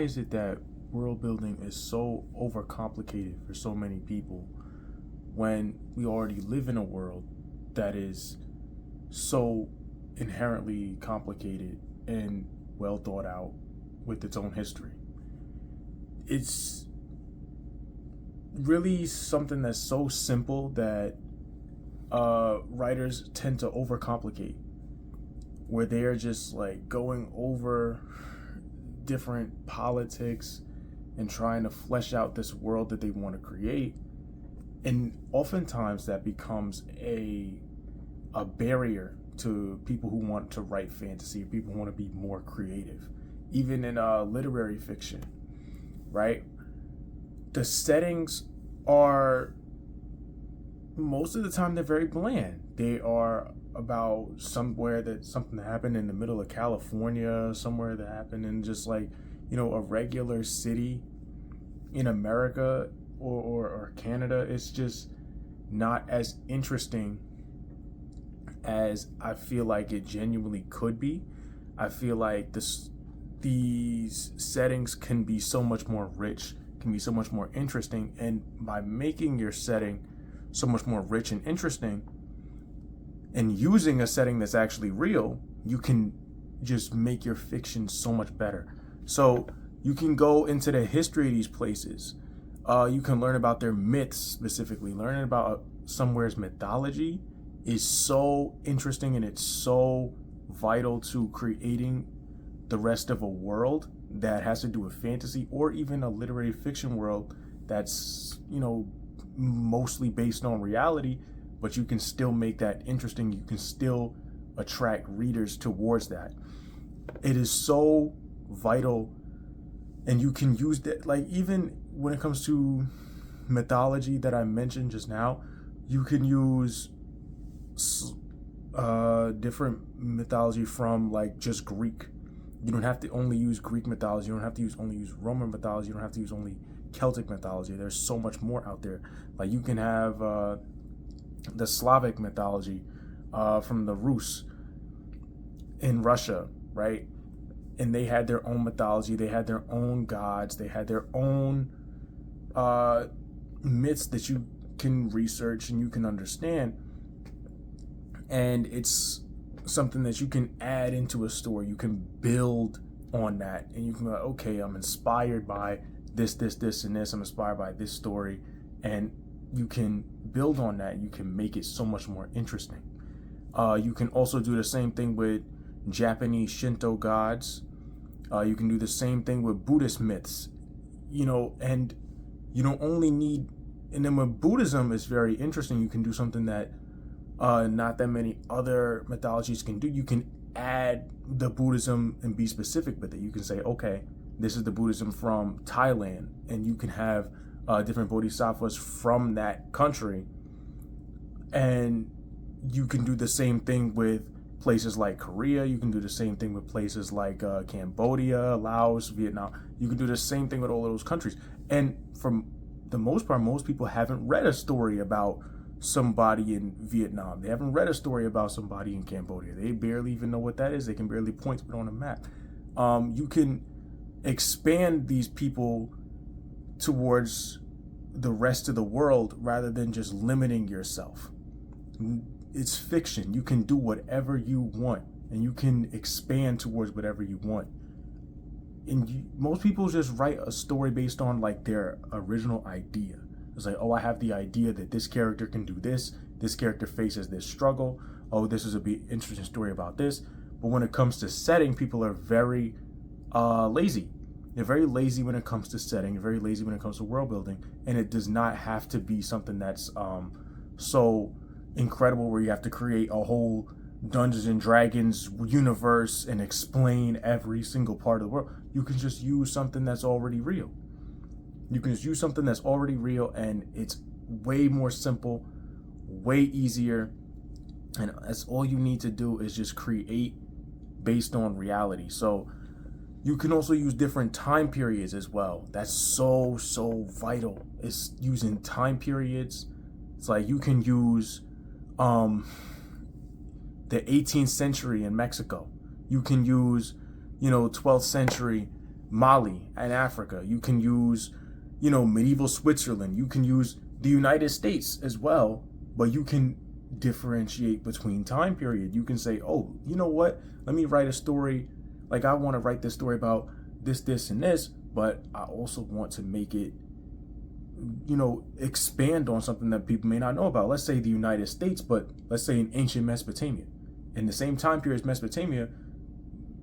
is it that world building is so overcomplicated for so many people when we already live in a world that is so inherently complicated and well thought out with its own history? It's really something that's so simple that writers tend to overcomplicate, where they're just like going over different politics and trying to flesh out this world that they want to create. And oftentimes that becomes a barrier to people who want to write fantasy, people who want to be more creative, even in literary fiction, right? The settings are, most of the time, they're very bland. They are about something that happened in the middle of California, somewhere that happened in just like, a regular city in America or Canada. It's just not as interesting as I feel like it genuinely could be. I feel like these settings can be so much more rich, can be so much more interesting, and by making your setting so much more rich and interesting and using a setting that's actually real, you can just make your fiction so much better. So you can go into the history of these places. You can learn about their myths specifically. Learning about somewhere's mythology is so interesting, and it's so vital to creating the rest of a world that has to do with fantasy, or even a literary fiction world that's, mostly based on reality, but you can still make that interesting. You can still attract readers towards that. It is so vital, and you can use that, like, even when it comes to mythology that I mentioned just now, you can use different mythology from like just Greek. You don't have to only use Greek mythology. You don't have to only use Roman mythology. You don't have to use only Celtic mythology. There's so much more out there. Like you can have the Slavic mythology from the Rus in Russia, right? And they had their own mythology. They had their own gods. They had their own myths that you can research and you can understand. And it's something that you can add into a story. You can build on that, and you can go, okay, I'm inspired by this, and this. I'm inspired by this story, and you can build on that. You can make it so much more interesting. You can also do the same thing with Japanese Shinto gods. You can do the same thing with Buddhist myths, and you don't only need, and then with Buddhism, it's very interesting. You can do something that not that many other mythologies can do. You can add the Buddhism and be specific with it. You can say, okay, this is the Buddhism from Thailand, and you can have different bodhisattvas from that country. And you can do the same thing with places like Korea. You can do the same thing with places like Cambodia, Laos, Vietnam. You can do the same thing with all of those countries. And for the most part, most people haven't read a story about somebody in Vietnam. They haven't read a story about somebody in Cambodia. They barely even know what that is. They can barely point to it on a map. You can expand these people towards the rest of the world rather than just limiting yourself. It's fiction. You can do whatever you want, and you can expand towards whatever you want. And most people just write a story based on like their original idea. It's like, oh, I have the idea that this character can do this. This character faces this struggle. Oh, this is a be interesting story about this. But when it comes to setting, people are very lazy. They're very lazy when it comes to setting. They're very lazy when it comes to world building. And it does not have to be something that's so incredible where you have to create a whole Dungeons and Dragons universe and explain every single part of the world. You can just use something that's already real. You can just use something that's already real, and it's way more simple, way easier. And that's all you need to do is just create based on reality. So you can also use different time periods as well. That's so vital. It's using time periods. It's like you can use the 18th century in Mexico. You can use 12th century Mali and Africa. You can use, medieval Switzerland. You can use the United States as well, but you can differentiate between time period. You can say, oh, you know what? Let me write a story. Like, I want to write this story about this, and this, but I also want to make it, expand on something that people may not know about. Let's say the United States, but let's say in ancient Mesopotamia. In the same time period as Mesopotamia,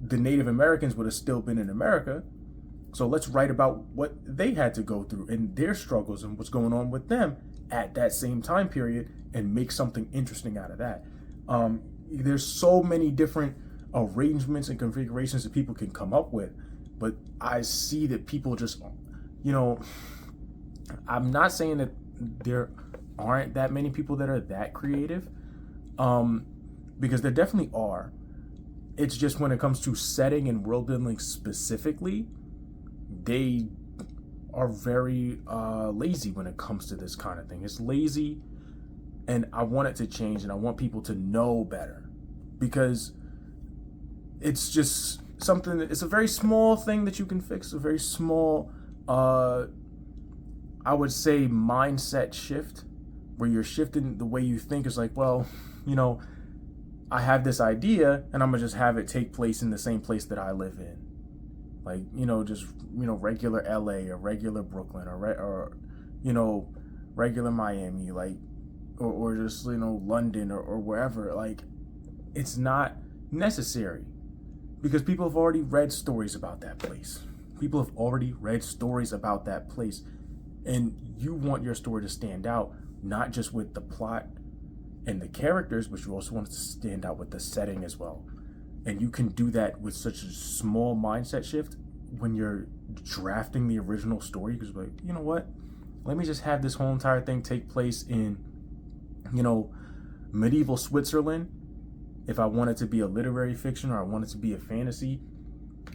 the Native Americans would have still been in America. So let's write about what they had to go through and their struggles and what's going on with them at that same time period and make something interesting out of that. There's so many different arrangements and configurations that people can come up with, but I see that people just, I'm not saying that there aren't that many people that are that creative, because there definitely are. It's just when it comes to setting and world building specifically, they are very lazy when it comes to this kind of thing. It's lazy, and I want it to change, and I want people to know better, because it's just something that it's a very small thing that you can fix, a very small, I would say, mindset shift, where you're shifting the way you think. Is like, well, I have this idea, and I'm gonna just have it take place in the same place that I live in. Like, just, regular LA or regular Brooklyn or regular Miami, like, or just, London or wherever. Like, it's not necessary, because people have already read stories about that place. People have already read stories about that place. And you want your story to stand out, not just with the plot and the characters, but you also want it to stand out with the setting as well. And you can do that with such a small mindset shift when you're drafting the original story. Because, like, you know what? Let me just have this whole entire thing take place in, medieval Switzerland. If I want it to be a literary fiction, or I want it to be a fantasy,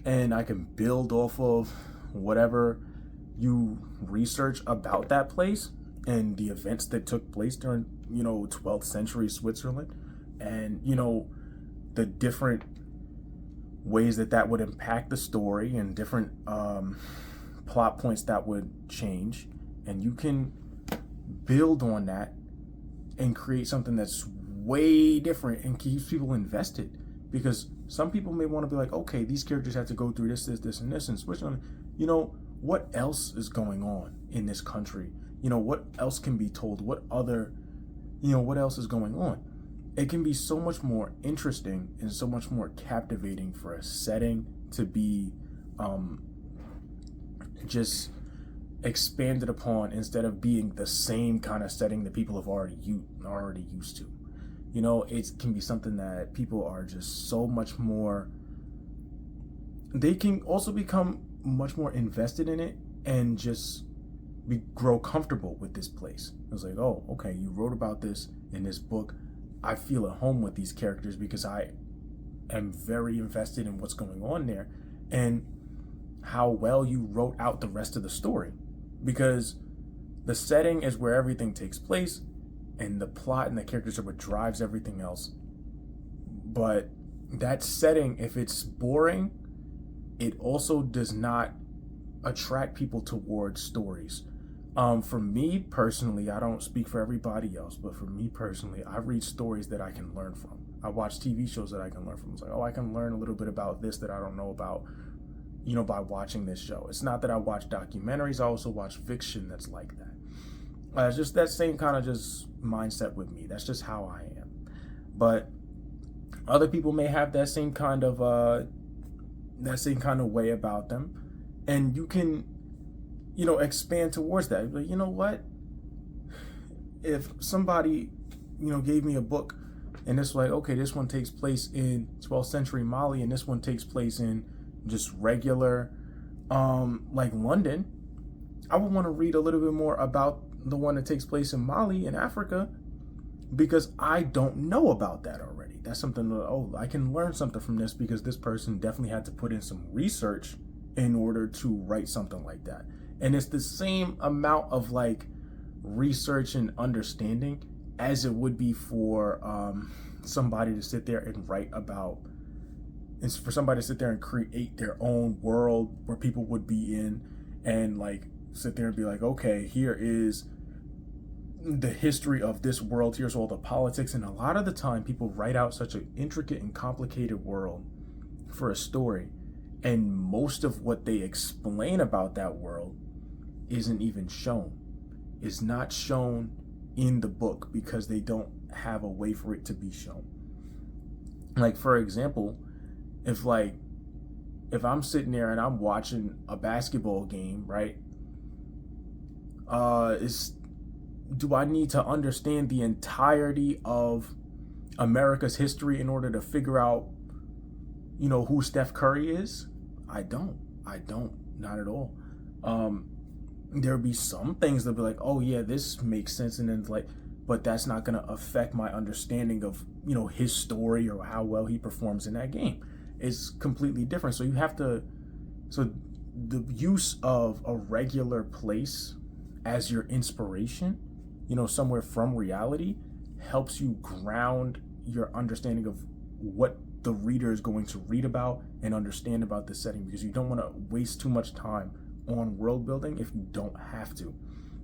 and I can build off of whatever you research about that place and the events that took place during, 12th century Switzerland, and, the different ways that would impact the story, and different plot points that would change. And you can build on that and create something that's way different and keeps people invested. Because some people may want to be like, okay, these characters have to go through this, and this, and Switzerland. What else is going on in this country? What else can be told? What else is going on? It can be so much more interesting and so much more captivating for a setting to be just expanded upon, instead of being the same kind of setting that people have already used to. It can be something that people are just so much more, they can also become much more invested in it, and just grow comfortable with this place. It's like, oh, okay, you wrote about this in this book. I feel at home with these characters because I am very invested in what's going on there, and how well you wrote out the rest of the story. Because the setting is where everything takes place, and the plot and the characters are what drives everything else. But that setting, if it's boring, it also does not attract people towards stories. For me personally, I don't speak for everybody else, but for me personally, I read stories that I can learn from. I watch TV shows that I can learn from. It's like, oh, I can learn a little bit about this that I don't know about, by watching this show. It's not that I watch documentaries. I also watch fiction that's like that. It's just that same kind of just mindset with me. That's just how I am. But other people may have that same kind of way about them, and you can, expand towards that. But you know what? If somebody, gave me a book, and it's like, okay, this one takes place in 12th century Mali, and this one takes place in just regular, like London, I would want to read a little bit more about the one that takes place in Mali in Africa, because I don't know about that already. That's something that, oh, I can learn something from this, because this person definitely had to put in some research in order to write something like that. And it's the same amount of like research and understanding as it would be for somebody to sit there and write about it's for somebody to sit there and create their own world where people would be in, and like sit there and be like, okay, here is the history of this world, here's all the politics. And a lot of the time people write out such an intricate and complicated world for a story, and most of what they explain about that world isn't even shown, is not shown in the book, because they don't have a way for it to be shown. Like, for example, if I'm sitting there and I'm watching a basketball game, right? Do I need to understand the entirety of America's history in order to figure out, who Steph Curry is? I don't, not at all. There'll be some things that'll be like, oh yeah, this makes sense, and then like, but that's not gonna affect my understanding of, his story or how well he performs in that game. It's completely different. So the use of a regular place as your inspiration, somewhere from reality, helps you ground your understanding of what the reader is going to read about and understand about the setting, because you don't want to waste too much time on world building if you don't have to.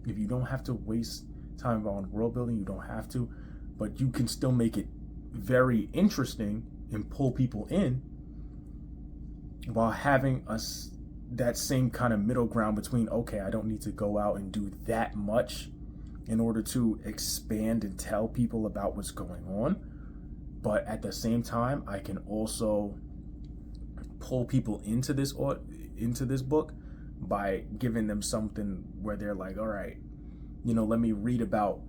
If you don't have to waste time on world building, you don't have to, but you can still make it very interesting and pull people in while having that same kind of middle ground between, okay, I don't need to go out and do that much in order to expand and tell people about what's going on, but at the same time I can also pull people into this book by giving them something where they're like, all right, let me read about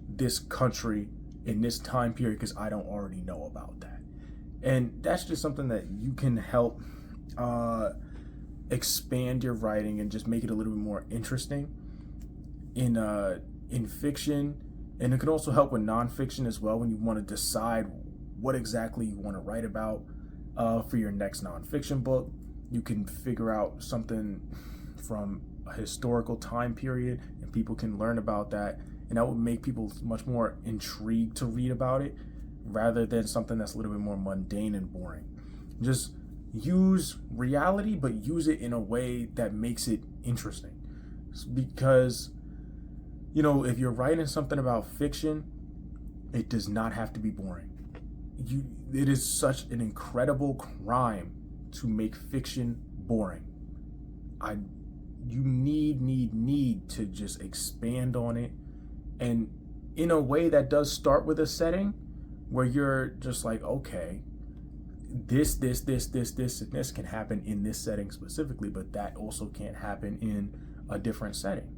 this country in this time period, because I don't already know about that. And that's just something that you can help expand your writing and just make it a little bit more interesting in fiction. And it can also help with nonfiction as well, when you want to decide what exactly you want to write about for your next nonfiction book. You can figure out something from a historical time period, and people can learn about that, and that would make people much more intrigued to read about it, rather than something that's a little bit more mundane and boring. Just use reality, but use it in a way that makes it interesting. Because, if you're writing something about fiction, it does not have to be boring. It is such an incredible crime to make fiction boring. You need to just expand on it, and in a way that does start with a setting where you're just like, okay, this and this can happen in this setting specifically, but that also can't happen in a different setting,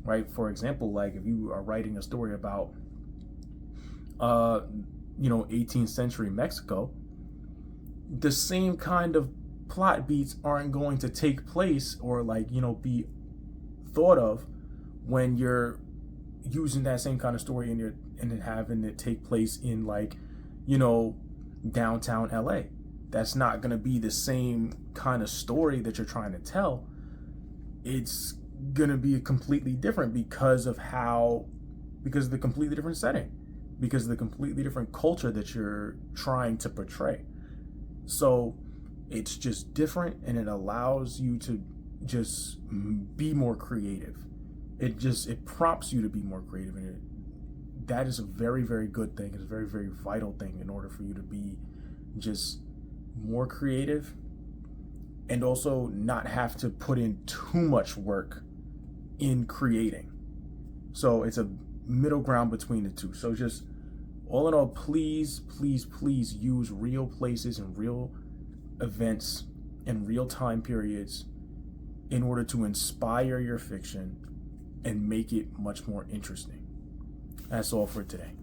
right? For example, like if you are writing a story about 18th century Mexico, the same kind of plot beats aren't going to take place or be thought of when you're using that same kind of story and then having it take place in downtown LA. That's not going to be the same kind of story that you're trying to tell. It's going to be completely different because of the completely different setting, because of the completely different culture that you're trying to portray. So it's just different, and it allows you to just be more creative. It prompts you to be more creative, and that is a very, very good thing. It's a very, very vital thing in order for you to be just more creative, and also not have to put in too much work in creating. So it's a middle ground between the two. So just all in all, please use real places and real events and real time periods in order to inspire your fiction and make it much more interesting. That's all for today.